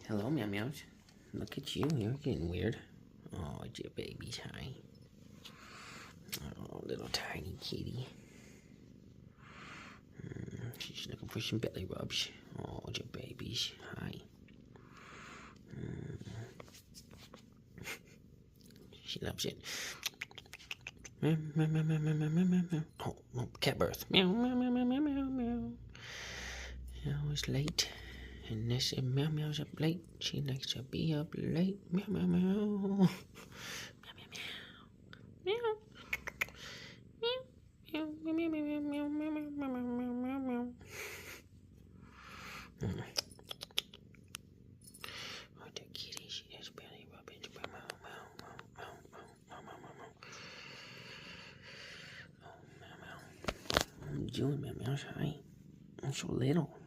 Hello, meow meows. Look at you. You're getting weird. Oh, it's your baby time. Oh, little tiny kitty. She's looking for some belly rubs. Oh, it's your babies. Hi. She loves it. Meow, meow, meow, meow, meow, meow, meow, meow. Oh, cat birth. Meow, meow, meow, meow, meow, meow, meow. Oh, it's late. And this is Meow Meow's up late. She likes to be up late. Meow, meow, meow. Meow, meow, meow. Meow. Meow, meow, meow, meow, meow, meow, meow, meow, meow, meow. Oh, the kitty, she has belly rubbing. Meow, meow, meow, meow, meow, meow, meow, meow. Oh, meow, meow. What are you doing, Meow Meows? Hi. I'm so little.